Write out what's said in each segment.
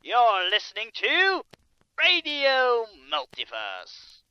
You're listening to Radio Multiverse.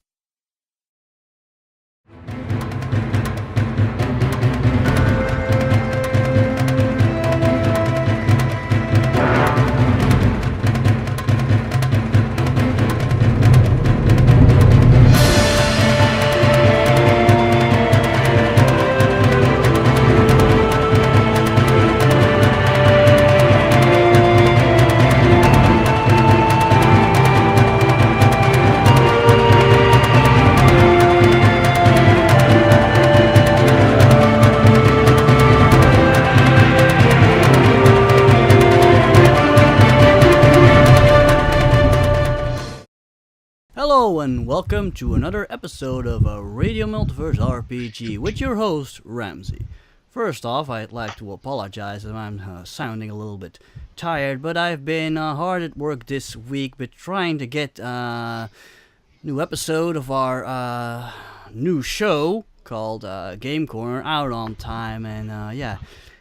Hello and welcome to another episode of a Radio Multiverse RPG with your host, Ramsey. First off, I'd like to apologize if I'm sounding a little bit tired, but I've been hard at work this week with trying to get a new episode of our new show called Game Corner out on time, and yeah.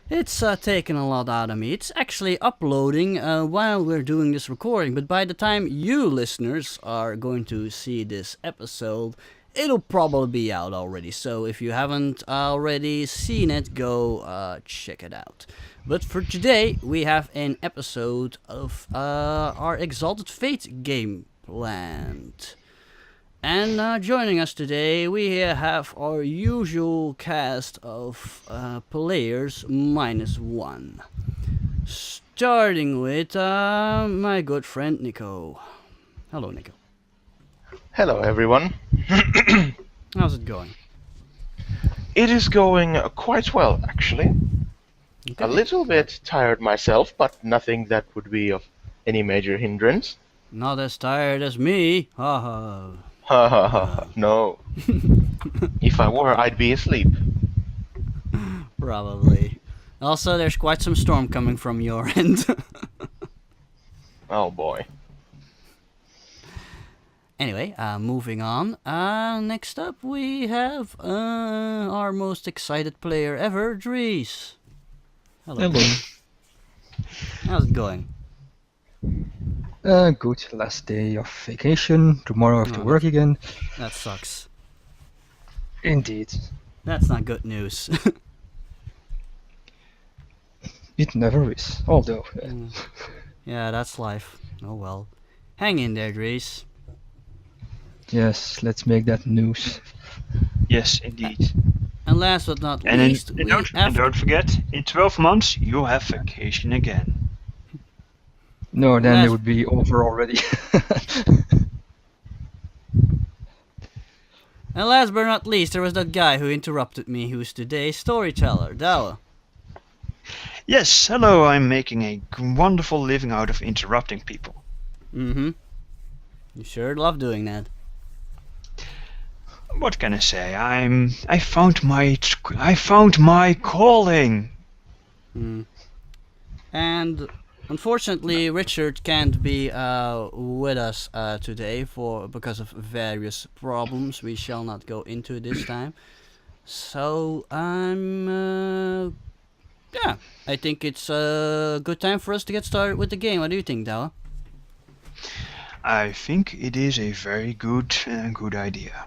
It's taken a lot out of me. It's actually uploading while we're doing this recording, but by the time you listeners are going to see this episode, it'll probably be out already. So if you haven't already seen it, go check it out. But for today, we have an episode of our Exalted Fate game planned. And joining us today, we have our usual cast of players -1. Starting with my good friend Nico. Hello, Nico. Hello, everyone. How's it going? It is going quite well, actually. Okay. A little bit tired myself, but nothing that would be of any major hindrance. Not as tired as me. Haha. Ha ha ha, no. If I were, I'd be asleep. Probably. Also, there's quite some storm coming from your end. Oh boy. Anyway, moving on. Next up we have our most excited player ever, Dries. Hello. How's it going? Good. Last day of vacation. Tomorrow I have to work again. That sucks. Indeed. That's not good news. It never is. Although. Yeah, that's life. Oh well. Hang in there, Dries. Yes, let's make that news. Yes, indeed. And last but not And, least, and don't forget, in 12 months you'll have vacation again. No, then Last- it would be over already. And last but not least, there was that guy who interrupted me, who's today's storyteller, Douwe. Yes, hello, I'm making a wonderful living out of interrupting people. Mm-hmm. You sure love doing that. What can I say? I found my calling. And unfortunately, Richard can't be with us today because of various problems we shall not go into this time. So yeah, I think it's a good time for us to get started with the game. What do you think, Douwe? I think it is a very good idea.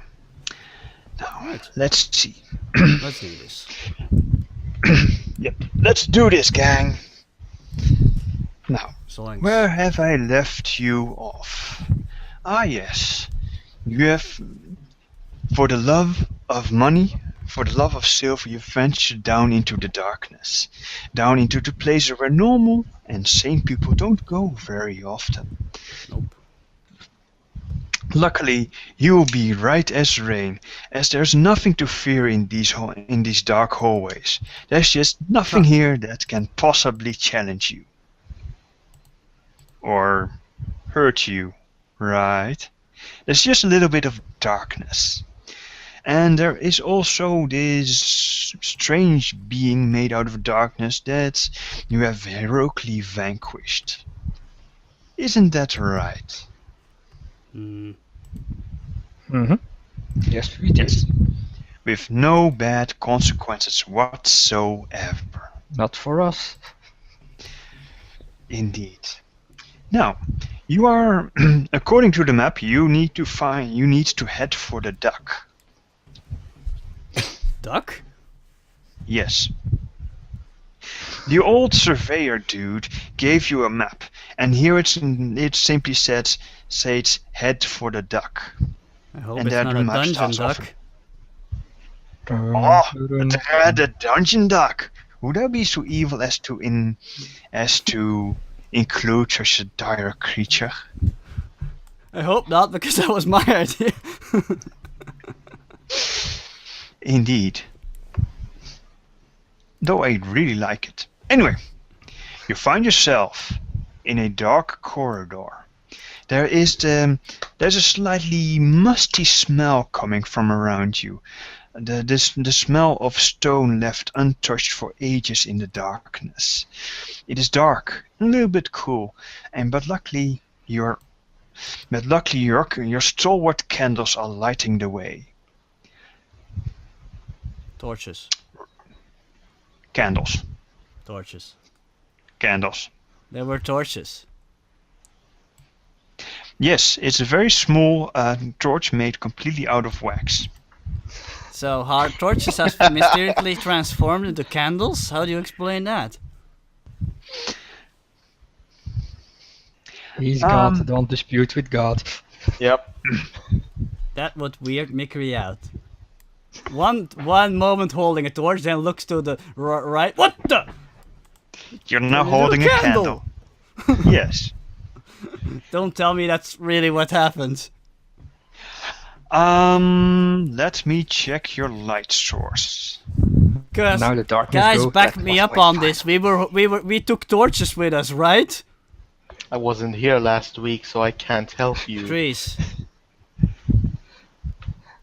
Now, Right. let's see. Let's do this. Yep, let's do this, gang. Now, Zoinks. where have I left you off? Ah, yes. You have, for the love of money, for the love of silver, you ventured down into the darkness, down into the places where normal and sane people don't go very often. Nope. Luckily, you will be right as rain, as there's nothing to fear in these dark hallways. There's just nothing here that can possibly challenge you. Or hurt you, right? There's just a little bit of darkness. And there is also this strange being made out of darkness that you have heroically vanquished. Isn't that right? Mm-hmm. Yes, we did. Yes. With no bad consequences whatsoever. Not for us. Indeed. Now, You are, according to the map, you need to head for the duck. Duck? Yes. The old surveyor dude gave you a map, and here it simply says head for the duck. I hope And it's there not the a map dungeon starts off. duck. Oh, the dungeon duck. Would I be so evil as to include such a dire creature? I hope not, because that was my idea. Indeed. Though I really like it. Anyway, you find yourself in a dark corridor. There's a slightly musty smell coming from around you. The smell of stone left untouched for ages in the darkness. It is dark, a little bit cool, but luckily your stalwart candles are lighting the way. Torches. Candles. Torches. Candles. There were torches. Yes, it's a very small torch made completely out of wax. So hard torches have mysteriously transformed into candles? How do you explain that? He's God, don't dispute with God. Yep. That would weird Mickery out. One moment holding a torch, then looks to the right. What the? You're now There's holding a a candle. candle. Yes. Don't tell me that's really what happened. Let me check your light source. Cause Now the darkness guys, goes, back that me was up my on final. this. We took torches with us, right? I wasn't here last week, so I can't help you. Trees.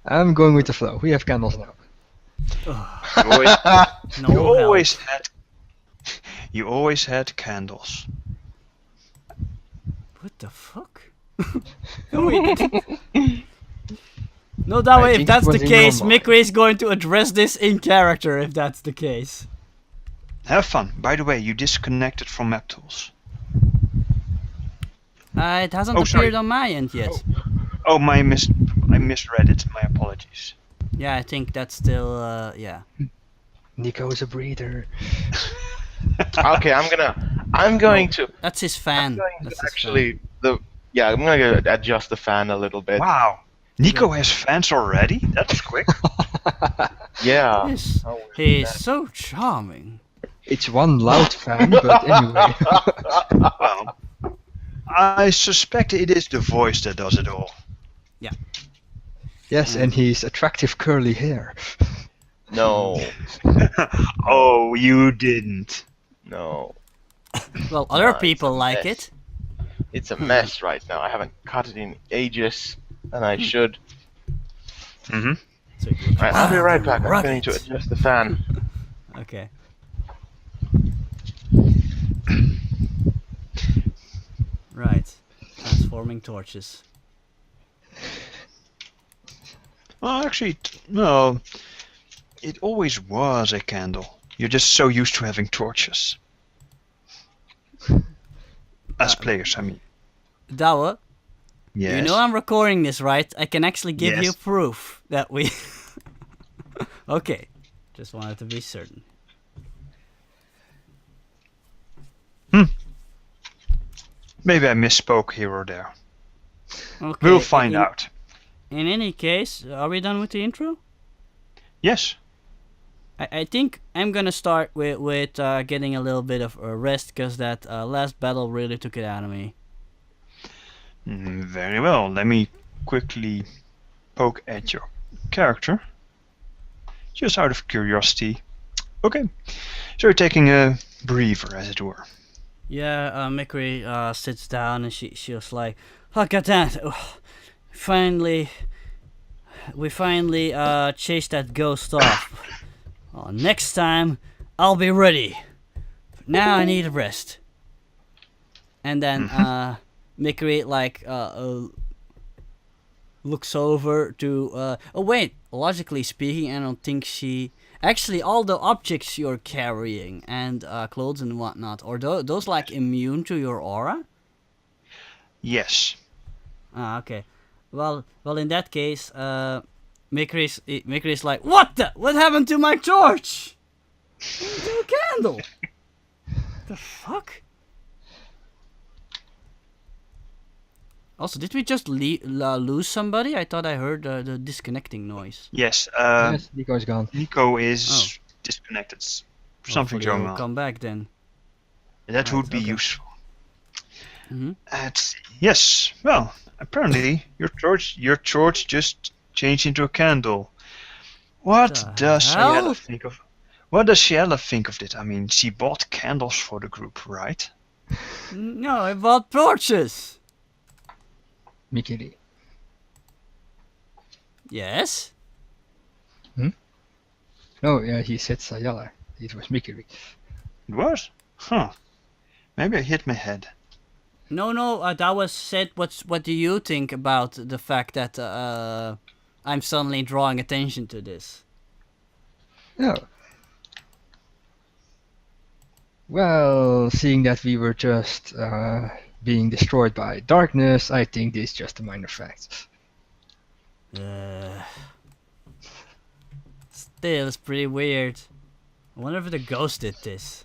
I'm going with the flow. We have candles now. You always, No you help. always had candles. What the fuck? No, we didn't. No, that I way, if think it that's the was in your case, mind. Mickery is going to address this in character, if that's the case. Have fun. By the way, you disconnected from map tools. It hasn't Oh, sorry. appeared on my end yet. Oh, I misread it. My apologies. Yeah, I think that's still, yeah. Nico is a breather. Okay, I'm going to That's his I'm fan. going to That's his actually I'm going to adjust the fan a little bit. Wow. Nico has fans already? That's quick. Yeah. fan. Yes, Oh, he's so charming. It's one loud fan, but anyway. Well, I suspect it is the voice that does it all. Yes, and his attractive curly hair. No, Oh, you didn't. no. Well, other Nice. people like it. It's a mess right now. I haven't cut it in ages, and I should. Mm-hmm. So it looks Right, I'll be right back. I'm rugged. going to adjust the fan. Okay. Right. Transforming torches. Well, actually, no. It always was a candle. You're just so used to having torches. As players, I mean. Dawa, Yes. you know I'm recording this, right? I can actually give you Yes. proof that we... Okay. Just wanted to be certain. Maybe I misspoke here or there. Okay. We'll find in, out. In any case, are we done with the intro? Yes. I think I'm gonna start with getting a little bit of a rest, because that last battle really took it out of me. Very well. Let me quickly poke at your character. Just out of curiosity. Okay. So you're taking a breather, as it were. Yeah, Mickery sits down and she was like, "Oh god damn it. We finally chased that ghost off. Well, next time I'll be ready. But now I need a rest." And then Mickery looks over to oh wait, logically speaking, I don't think she actually, all the objects you're carrying and clothes and whatnot, are those like immune to your aura? Yes. Ah, okay. Well, in that case, Mikri's like, what happened to my torch? What happened to a candle? The fuck? Also, did we just lose somebody? I thought I heard the disconnecting noise. Yes. Yes, Nico is gone. Nico is disconnected. Something's Hopefully going he'll on. come back then. That Right, would be okay. useful. Mm-hmm. Let's see. Yes. Well, apparently your torch just changed into a candle. What The does hell? Shiella think of? What does Shiella think of it? I mean, she bought candles for the group, right? No, I bought torches. Mikiri. Yes? No, yeah, he said Sayala. It was Mikiri. What? Huh. Maybe I hit my head. No, that was said. What do you think about the fact that I'm suddenly drawing attention to this? No. Well, seeing that we were just being destroyed by darkness, I think this is just a minor fact. Still, it's pretty weird. I wonder if the ghost did this.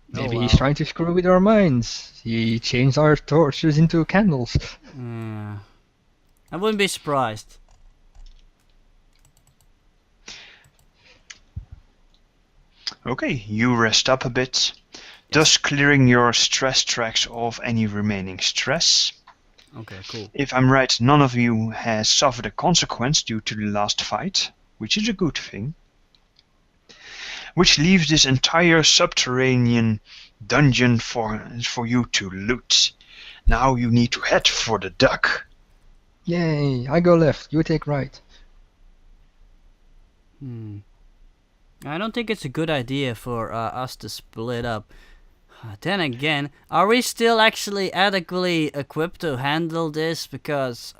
Maybe Oh, he's well. trying to screw with our minds. He changed our torches into candles. Yeah. I wouldn't be surprised. Okay, you rest up a bit, thus clearing your stress tracks of any remaining stress. Okay, cool. If I'm right, none of you has suffered a consequence due to the last fight, which is a good thing. Which leaves this entire subterranean dungeon for you to loot. Now you need to head for the duck. Yay, I go left, you take right. I don't think it's a good idea for us to split up. Then again, are we still actually adequately equipped to handle this? Because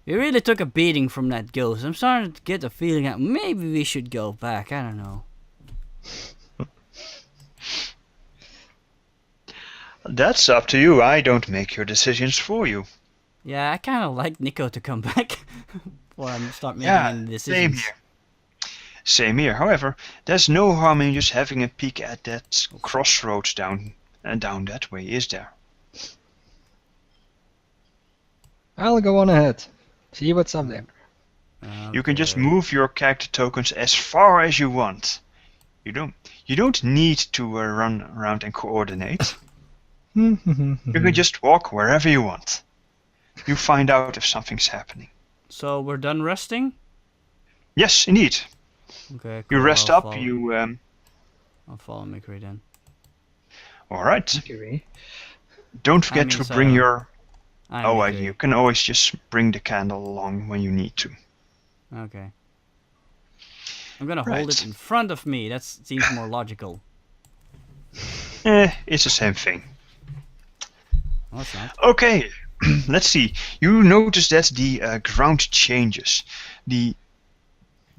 we really took a beating from that ghost. I'm starting to get the feeling that maybe we should go back. I don't know. That's up to you. I don't make your decisions for you. Yeah, I kind of like Nico to come back before I start making Yeah, any same decisions. here. Same here. However, there's no harm in just having a peek at that crossroads down that way, is there? I'll go on ahead. See what's up there. You can just Okay. move your character tokens as far as you want. You don't need to run around and coordinate. You can just walk wherever you want. You find out if something's happening. So we're done resting? Yes, indeed. Okay, You cool, rest I'll up. follow- You I'll follow Mikri then. all right. Mikiri. Don't forget to bring your. I'm Oh, Mikri. you can always just bring the candle along when you need to. Okay. I'm gonna hold Right. it in front of me. That seems more logical. It's the same thing. No, it's not. Okay, let's see. You notice that the ground changes.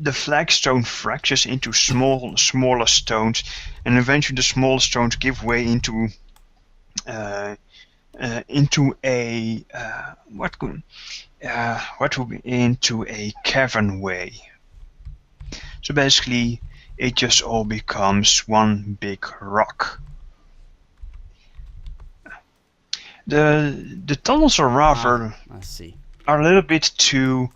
The flagstone fractures into smaller stones, and eventually the smaller stones give way into a into a cavern way. So basically, it just all becomes one big rock. The tunnels are rather I see. are a little bit too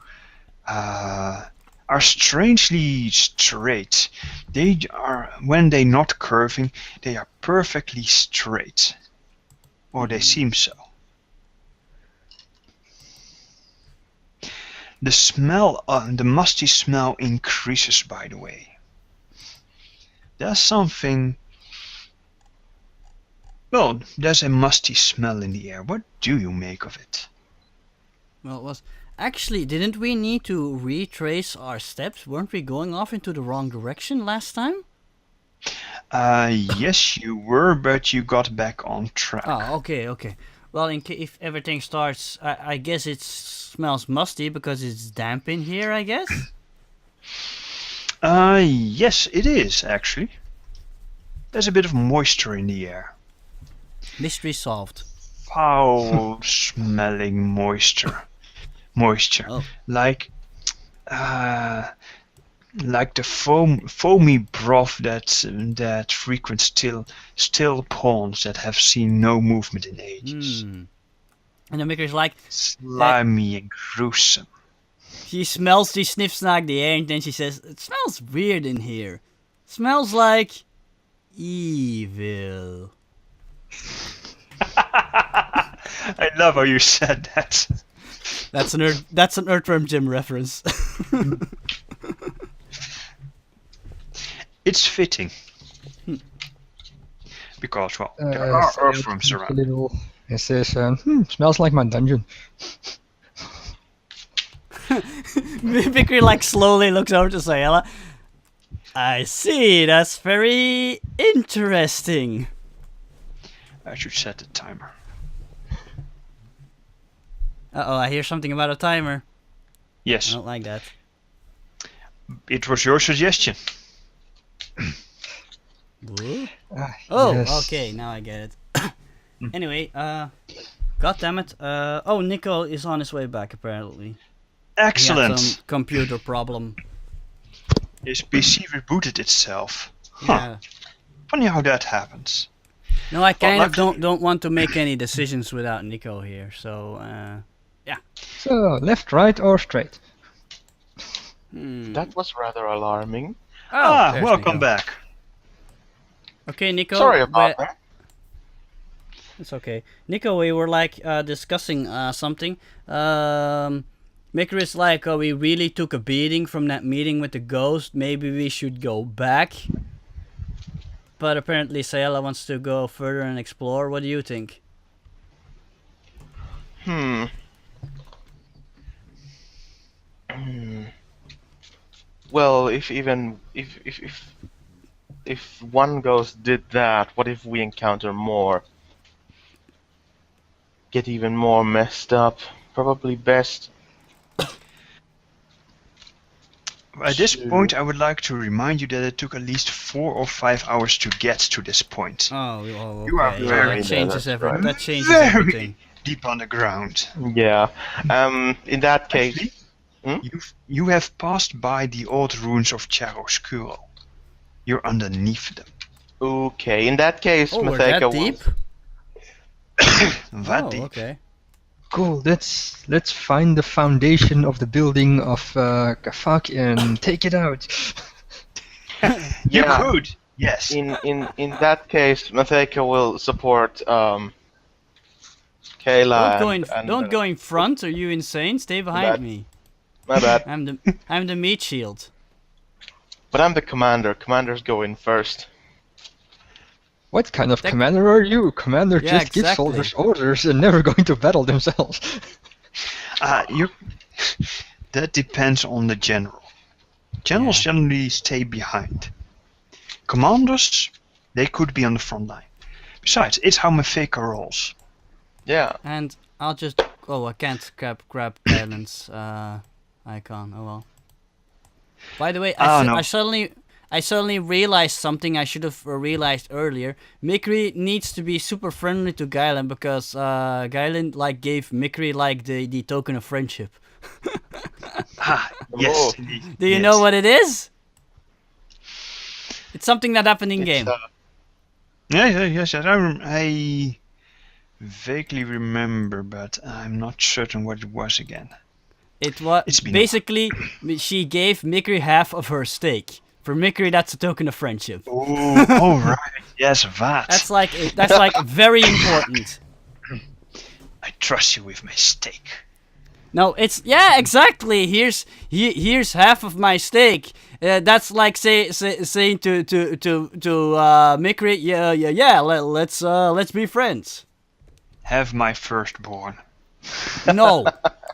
are strangely straight. They are, when they're not curving, they are perfectly straight, or they seem so. The smell, the musty smell increases, by the way. There's something. Well, there's a musty smell in the air. What do you make of it? Well, it was actually, didn't we need to retrace our steps? Weren't we going off into the wrong direction last time? Yes, you were, but you got back on track. Oh, okay. Well, if everything starts, I guess it smells musty because it's damp in here, I guess? Yes, it is, actually. There's a bit of moisture in the air. Mystery solved. foul-smelling moisture. Oh. Like the foamy broth that frequents still ponds that have seen no movement in ages. And the Micrey's like, Slimy and gruesome. she sniffs like the air, and then she says, "It smells weird in here. Smells like evil." I love how you said that. That's an Earthworm Jim reference. It's fitting. Because, well, there Uh, are earthworms a around. little. It says, smells like my dungeon. Vickery like slowly looks over to Sayala. I see, that's very interesting. I should set the timer. Uh-oh, I hear something about a timer. I Yes, don't like that. it was your suggestion. Whoa. Oh, Okay, now I get it. Anyway, god damn it. Oh, Nico is on his way back apparently. He had Excellent. some computer problem. His PC rebooted itself. Huh. Yeah. Funny how that happens. No, I kind of luckily- don't want to make any decisions without Nico here, so So, left, right, or straight? That was rather alarming. there's Welcome Nico. back. Okay, Nico. Sorry about but- that. It's okay. Nico, we were like discussing something. Maker is like, oh, we really took a beating from that meeting with the ghost. Maybe we should go back. But apparently Sayala wants to go further and explore. What do you think? Well, if one ghost did that, what if we encounter more? Get even more messed up. Probably best. At this So- point, I would like to remind you that it took at least 4 or 5 hours to get to this point. Oh, okay. You are Yeah, very- that changes Yeah, that's right. That changes Very everything. deep underground. Yeah. In that case, Actually, you have passed by the old ruins of Chiaroscuro. You're underneath them. okay. In that case, Oh, we're Matheka that will- deep? That Oh, deep. okay. Cool, let's find the foundation of the building of Kafak and take it out. You Yeah. could, yes. In that case, Matheka will support Kayla. Don't go in front. Are you insane? Stay behind Bad. me. My bad. I'm the meat shield. But I'm the commander. Commanders go in first. What kind of commander are you? Commander Yeah, just gives exactly. soldiers orders and never going to battle themselves. You. That depends on the general. Generals Yeah. generally stay behind. Commanders, they could be on the front line. Besides, it's how Mefeka rolls. Yeah. And I'll just. Oh, I can't grab Kylan's icon. Oh well. By the way, No. I suddenly realized something I should have realized earlier. Mikri needs to be super friendly to Gailen because Gailen like gave Mikri like the token of friendship. Yes. Oh. Indeed. Do you Yes. know what it is? It's something that happened in It's, game. Yes. I vaguely remember, but I'm not certain what it was again. It was It's been a basically she gave Mikri half of her stake. For Mikri, that's a token of friendship. Oh, all right. Yes, that. That's like very important. I trust you with my stake. No, it's exactly. Here's half of my stake. That's like saying to Mikri, yeah. Let's be friends. Have my firstborn.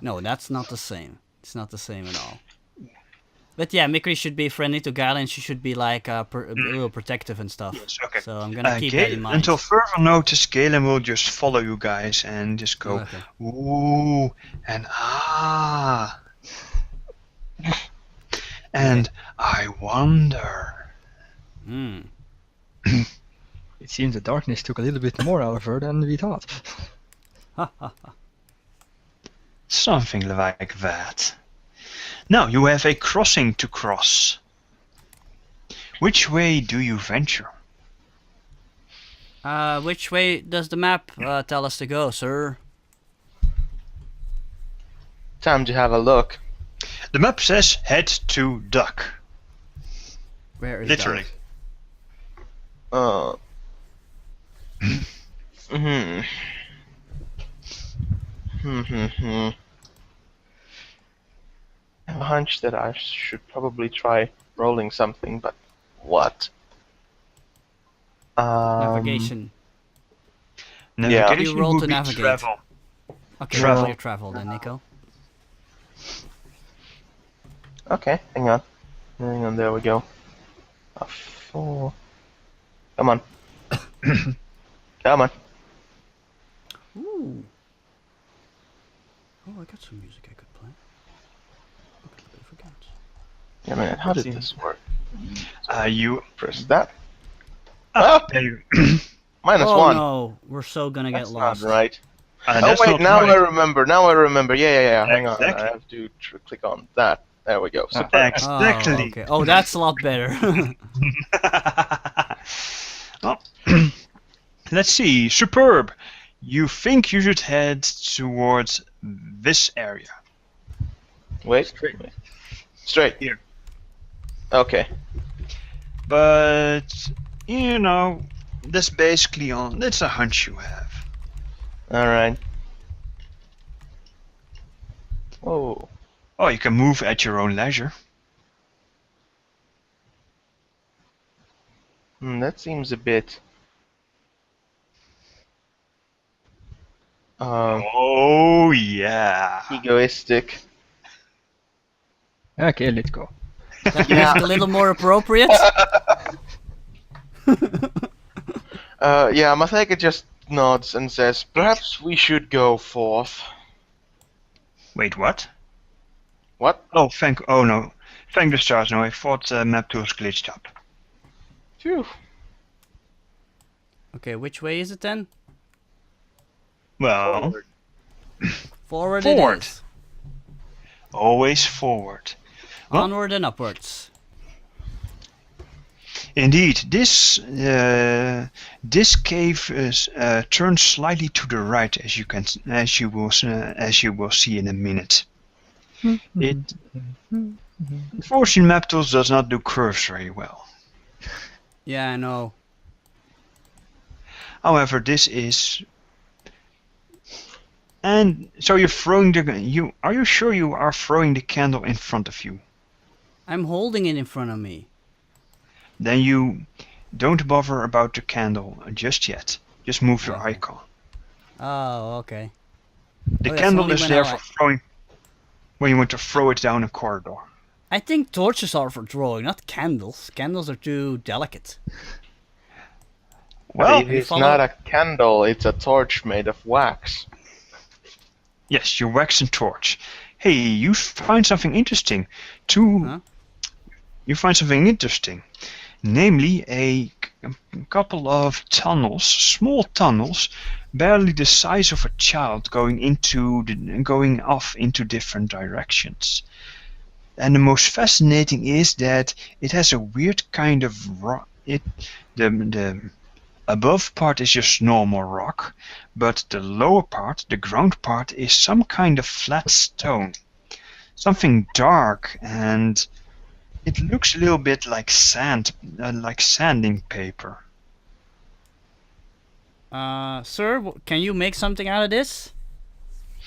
No, that's not the same. It's not the same at all. But yeah, Mikri should be friendly to Galen. She should be like a little protective and stuff. Yes, okay. So I'm gonna keep that in mind. Until further notice, Galen will just follow you guys and just go, Okay. ooh, and ah. And I wonder. It seems the darkness took a little bit more out of her than we thought. Ha ha ha. Something like that. Now you have a crossing to cross. Which way do you venture? Which way does the map tell us to go, sir? Time to have a look. The map says head to duck. Where is Literally. Uh. Hmm. I have a hunch that I should probably try rolling something, but what? Navigation. Navigation You roll would to be navigate. travel. Okay, Travel. roll your travel then, Nico. Okay, hang on. Hang on, there we go. A 4. Come on. Come on. Ooh. Oh, I got some music I could play. I completely forgot. Yeah, man, how did this work? You Press that. there you Minus Oh 1. no, we're so gonna That's get lost. not right. Oh that's wait, not now right. I remember. Yeah. Hang on, Exactly. I have to click on that. There we go. Super. Exactly. Oh, okay. Oh, that's a lot better. Well, let's see. Superb. You think you should head towards this area. Wait. Straight. Here. Okay. But, you know, that's basically that's a hunch you have. Alright. Whoa. Oh, you can move at your own leisure. That seems a bit... Oh, yeah. egoistic. Okay, let's go. That makes it a little more appropriate. Yeah, Matheka just nods and says, perhaps we should go forth. Wait, what? What? Oh, no. Thank the stars. No, I thought map tools glitched up. Phew. Okay, which way is it then? Well, Forward. Forward. It is. always forward. Well- Onward and upwards. Indeed, this cave is turns slightly to the right, as you will see in a minute. It unfortunately, map tools does not do curves very well. Yeah, I know. However, this is, and so you're throwing are you sure you are throwing the candle in front of you? I'm holding it in front of me. Then you don't bother about the candle just yet. Just move your Okay. icon. Oh, okay. The Oh, that's candle only is when there I for throwing when you want to throw it down a corridor. I think torches are for drawing, not candles. Candles are too delicate. Well, It is follow- not a candle, it's a torch made of wax. yes, your wax and torch. Hey, you find something interesting. Huh? You find something interesting. Namely, a couple of tunnels, small tunnels, barely the size of a child, going off into different directions. And the most fascinating is that it has a weird kind of rock. The above part is just normal rock, but the lower part, the ground part, is some kind of flat stone. Something dark, and it looks a little bit like sand, like sanding paper. Sir, can you make something out of this?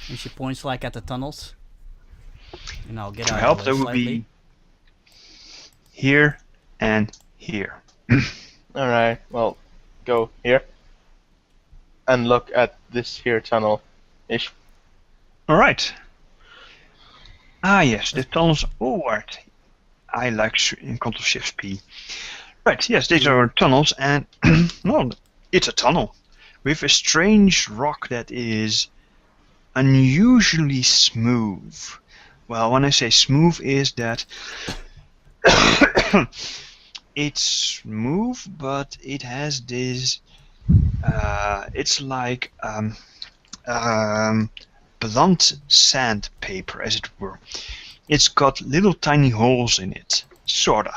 And she points like at the tunnels. And I'll get To out help, of there the will slightly. be here and here. Alright, well, go here. And look at this here tunnel-ish. Alright. Ah yes, the tunnels. Oh, right. I like in Ctrl Shift P. Right, yes, these are tunnels, and well, it's a tunnel with a strange rock that is unusually smooth. Well, when I say smooth, is that it's smooth, but it has this. It's like blunt sandpaper, as it were. It's got little tiny holes in it, sorta.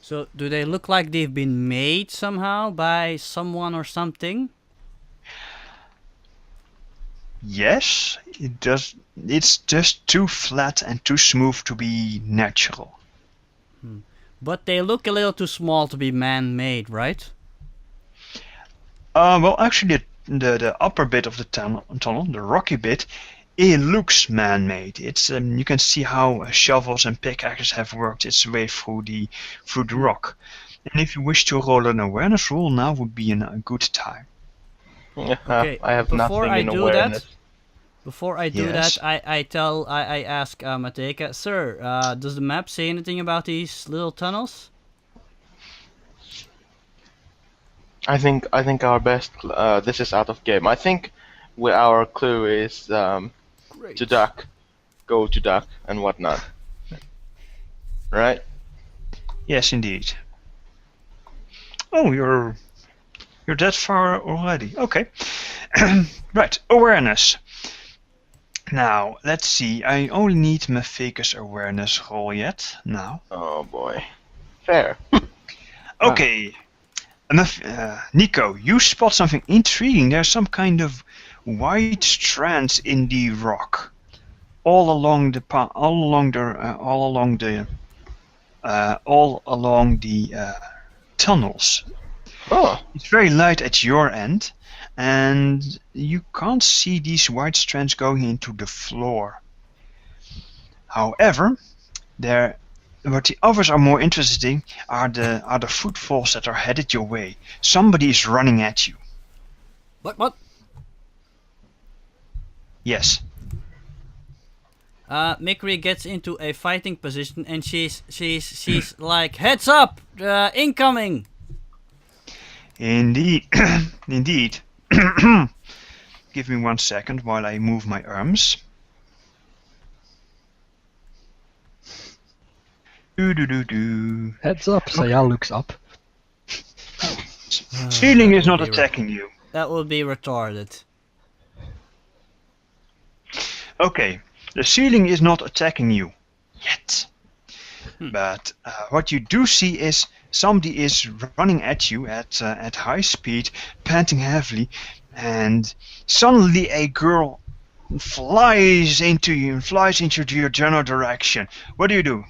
So, do they look like they've been made somehow by someone or something? Yes, it does. It's just too flat and too smooth to be natural. But they look a little too small to be man-made, right? Well, actually, the upper bit of the tunnel, the rocky bit, it looks man-made. It's you can see how shovels and pickaxes have worked its way through the rock. And if you wish to roll an awareness roll, now would be a good time. Okay, I have before nothing I in do awareness. Before I do Yes. that, I ask Mateka, sir, does the map say anything about these little tunnels? I think our best. This is out of game. I think our clue is Great. to duck, go to duck, and whatnot. Right? Yes, indeed. Oh, you're that far already. Okay. Right, awareness. Now, let's see. I only need Mafika's awareness roll yet. Now. Oh boy. Fair. Okay. Nico, you spot something intriguing. There's some kind of white strands in the rock, all along the tunnels. Oh. It's very light at your end, and you can't see these white strands going into the floor. However, what the others are more interested in are the footfalls that are headed your way. Somebody is running at you. What? Yes. Mikri gets into a fighting position and she's like, heads up, incoming. Indeed. Indeed. Give me 1 second while I move my arms. Do. Heads up, Saya looks up. Ceiling is not would be attacking you. That would be retarded. Okay, the ceiling is not attacking you yet. But what you do see is somebody is running at you at high speed, panting heavily, and suddenly a girl flies into your general direction. What do you do?